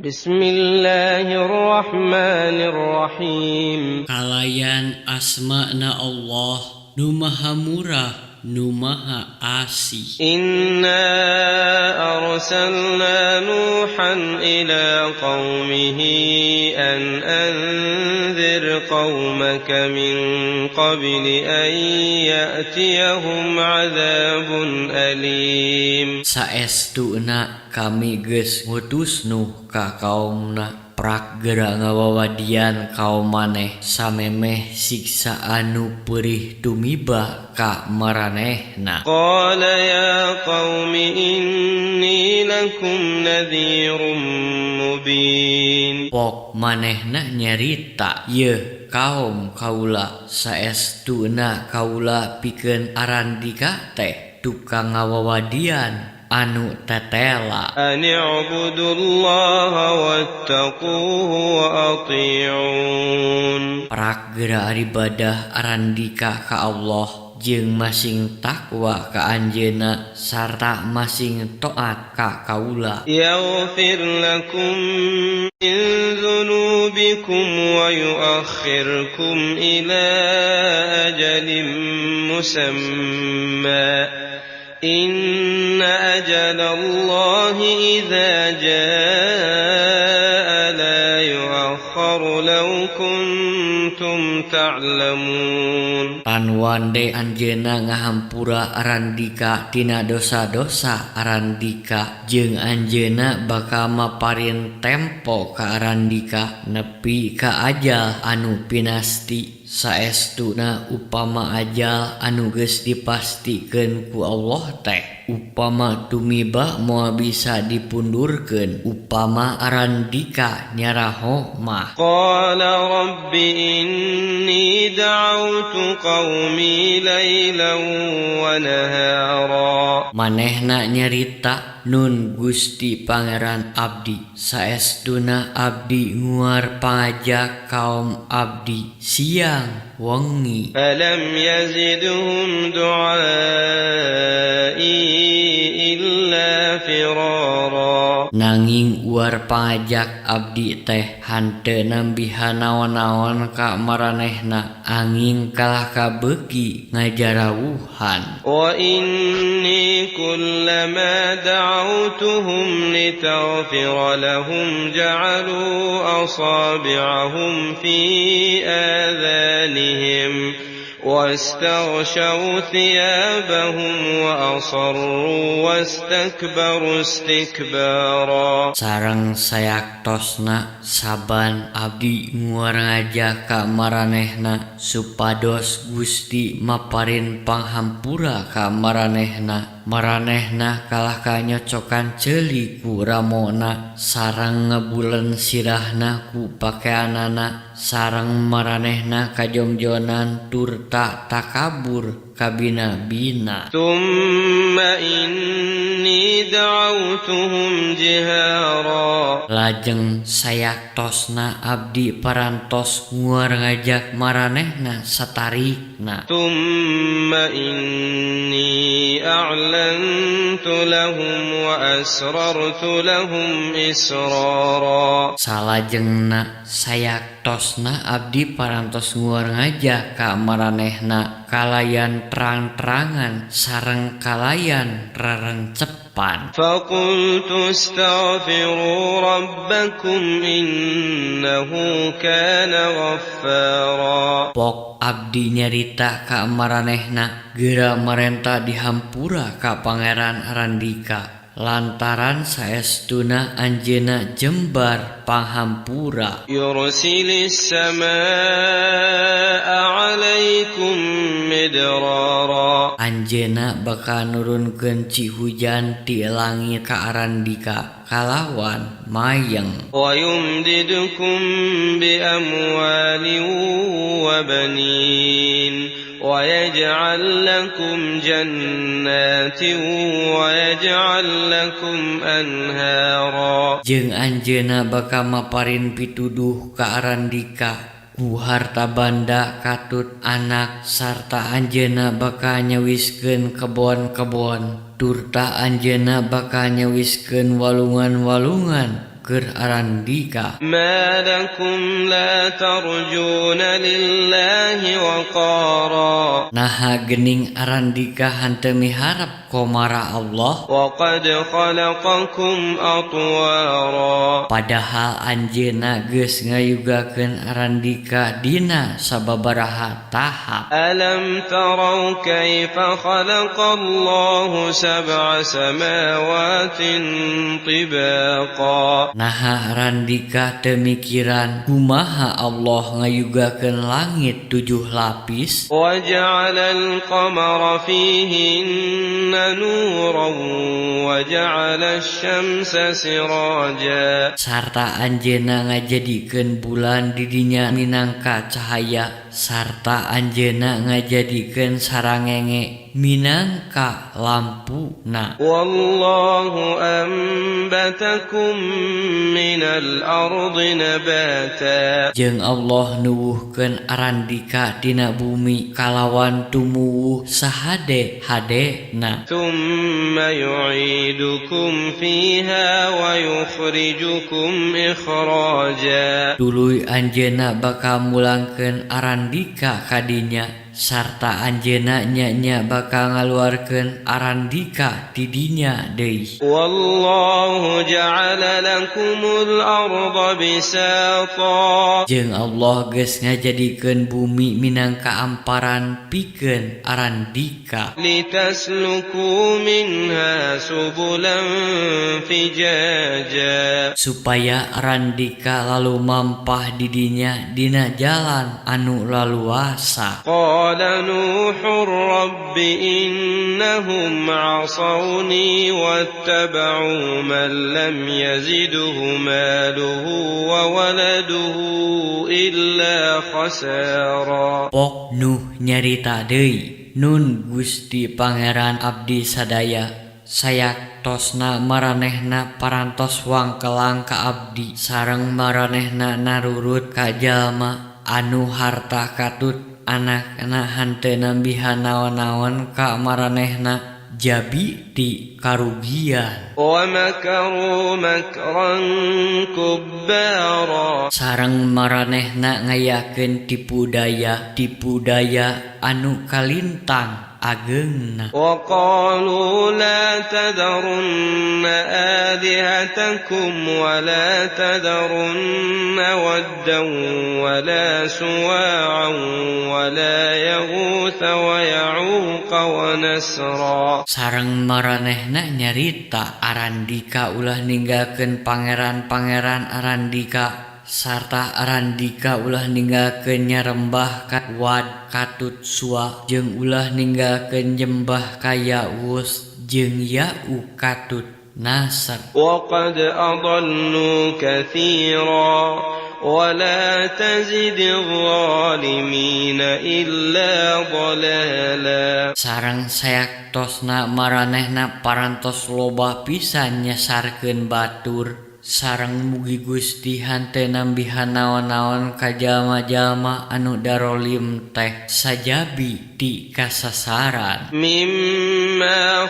Bismillahirrahmanirrahim. Kalayan asma'na Allah nu maha murah nu maha asih. Inna arsalna Nuhan ila qaumihi an anzir qaumaka min qabli an ya'tiyahum adzabun alim. Saestuna kami geus ngutus Nuh ka kaumna prak geura ngawawadian kaum maneh samemeh siksa anu perih tumiba ka maranehna. Qala ya qaumi inni lakum nadhirum mubin. Pok manehna nyarita, ye kaum kaula saestuna kaula pikeun arandika teh tukang ngawawadian anu tetela. Ani'budullaha wattaquhu wa ati'un. Prak geura ibadah arandika ka Allah jeung masing takwa ka anjeunna sarta masing taat ka kaula. Yaghfir lakum min dzunubikum wa yuakhirkum ila ajalin musamma. Inna ajalallahi idza jaa la yuakharu law kuntum ta'lamun. Tan wande anjeunna ngahampura arandika tina dosa-dosa arandika jeung anjeunna bakal maparin tempo ka arandika nepi ka ajal anu pinasti. Saestuna upama ajal anu geus dipastikeun ku Allah teh upama tumiba moal bisa dipundurkeun upama arandika nyaraho mah. Qala rabbi inni da'awtu qaumi laylan wa nahara. Manehna nyarita, nun Gusti Pangeran abdi saestuna abdi nguar pangajak kaum abdi siang wengi. Falam yazidhum du'ai illa firara. Nanging uar pangajak abdi teh hanteu nambihan naon-naon ka maranehna angin kalah kabeuki ngajarawuhan. Wa inni kullama da'awtuhum litaghfira lahum ja'alu asabi'ahum fi adhanihim واستغشوا ثيابهم وأصروا واستكبروا استكبارا. Sareng sayaktosna saban abdi nguar ngajak ka maranehna supados Gusti maparin panghampura ka maranehna. Maranehna kalah kanyocokan ceuli ku ramona sareng ngebulen sirahna ku pakeanana sareng maranehna kajongjonan tur takabur kabina-bina. Tsumma inni da'awtuhum jihara. Lajeng sayaktosna abdi parantos nguar ngajak maranehna satarikna. Tsumma inni a'lantu lahum wa asrartu lahum israra. Salajengna sayaktosna abdi parantos nguar ngajak ka maranehna kalayan terang-terangan sareng kalayan rerencepan. Faqultu astaghfiru rabbakum innahu kana ghaffara. Pok abdi nyarita ka maranehna geura marenta dihampura ka pangeran arandika lantaran saestuna anjeunna jembar panghampura. Yursilis samaa'a 'alaikum midrara. Anjeunna bakal nurunkeun cihujan ti langit ka arandika kalawan mayeng. Wa yumdidukum bi amwalin wa banin. ويجعل لكم جنات ويجعل لكم أنهارا. Jeung anjeunna bakal maparin pituduh ka arandika ku harta banda katut anak sarta anjeunna bakal nyawiskeun kebon-kebon turta anjeunna bakal nyawiskeun walungan-walungan keur arandika. ما لكم لا ترجون لله وقارا Naha gening arandika henteu miharep komara Allah, وقد خلقكم أطوارا padahal anjeunna geus ngayugakeun arandika dina sababaraha tahap. ألم تروا كيف خلق الله سبع سماوات طباقا Naha arandika teu mikiran kumaha Allah ngayugakeun langit 7 lapis, وجعل القمر فيهن نورا وجعل الشمس سراجا sarta anjeunna ngajadikeun bulan di dinya minangka cahaya, sarta anjeunna ngajadikeun sarangenge minangka lampuna. والله أنبتكم من الأرض نباتا Jeung Allah nuwuhkeun arandika dina bumi kalawan tumuwuh sahade-hadena. ثم يعيدكم فيها ويخرجكم إخراجا Tuluy anjeunna bakal mulangkeun arandika kadinya, sarta anjeunna nya bakal ngaluarkeun arandika di dinya deui. والله جعل لكم الأرض بساطا Jeung Allah geus ngajadikeun bumi minangka amparan pikeun arandika, لتسلكوا منها سبلا فجاجا supaya arandika lalu mampah di dinya dina jalan anu laluasa. قال نوح رب إنهم عصوني واتبعوا من لم يزده ماله وولده إلا خسارا Pok Nuh nyarita deui, Nun Gusti Pangeran abdi sadaya, sayaktosna maranehna parantos wangkelang ka abdi, sareng maranehna narurut ka jalma anu harta katut anakna henteu nambihan naon-naon ka maranehna, jabi ti karugian. ومكروا مكرا كبارا Sareng maranehna ngayakeun tipu daya anu kalintang ageungna. وقالوا لا تذرن آلهتكم ولا تذرن ودا ولا سواعا ولا يغوث ويعوق ونسرا Sareng maranehna nyarita arandika ulah ninggalkeun pangeran-pangeran arandika, sarta arandika ulah ninggalkeun nyarembah ka Wad katut Suwa, jeung ulah ninggalkeun nyembah ka Ya'us jeung Ya'u katut Nasr. وقد أضلوا كثيرا ولا تزد الظالمين إلا ضلالا Sareng sayaktosna maranehna parantos loba pisan nyasarkeun batur, sareng mugi Gusti henteu nambihan naon-naon ka jalma-jalma anu darolim teh sajabi ti kasasaran. مما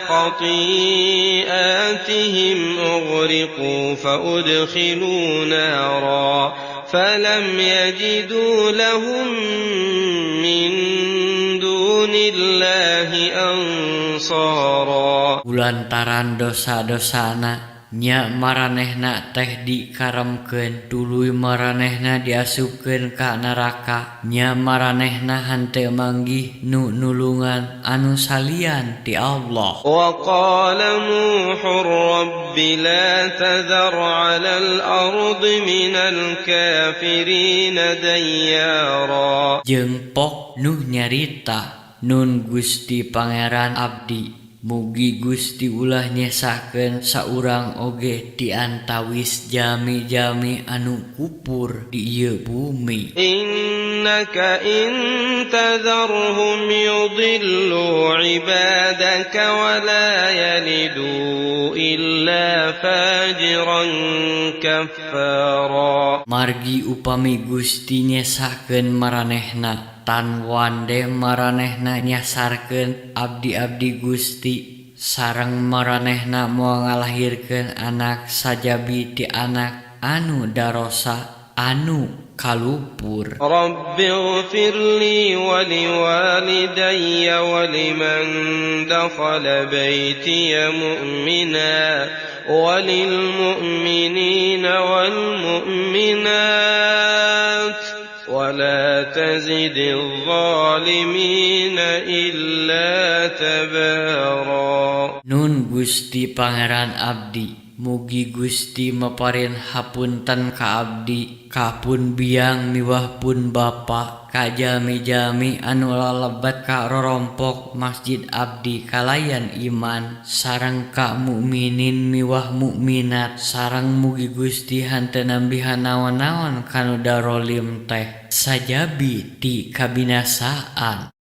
خطيئاتهم أغرقوا فأدخلوا نارا فلم يجدوا لهم من دون الله أنصارا Kulantaran dosa-dosana nya maranehna teh dikaremkeun, tuluy maranehna diasupkeun ka neraka, nya maranehna henteu manggih nu nulungan anu salian ti Allah. وقال نوح رب لا تذر على الأرض من الكافرين ديارا Jeung Pok Nuh nyarita, Nun Gusti Pangeran abdi, mugi Gusti ulah nyesakeun saurang oge ti antawis jami-jami anu kupur di ieu bumi. إنك إن تذرهم يضلوا عبادك ولا يلدوا إلا فاجرا كفارا Margi upami Gusti nyesakeun maranehna, tan wande maranehna nyasarkeun abdi-abdi Gusti, sareng maranehna moal ngalahirkeun anak sajabi ti anak anu darosa anu kalupur. رب اغفر لي ولوالدي ولمن دخل بيتي مؤمنا وللمؤمنين والمؤمنات ولا تزد الظالمين إلا تبارا. Nun Gusti Pangeran abdi, mugi Gusti maparin hapunten ka abdi, kapun biang miwah pun bapa, ka jami-jami anu lalebat ka rorompok masjid abdi kalayan iman, sareng ka mukminin miwah mukminat, sareng mugi Gusti hanteu nambihan naon-naon kanu darolim teh sajabi ti kabinasaan.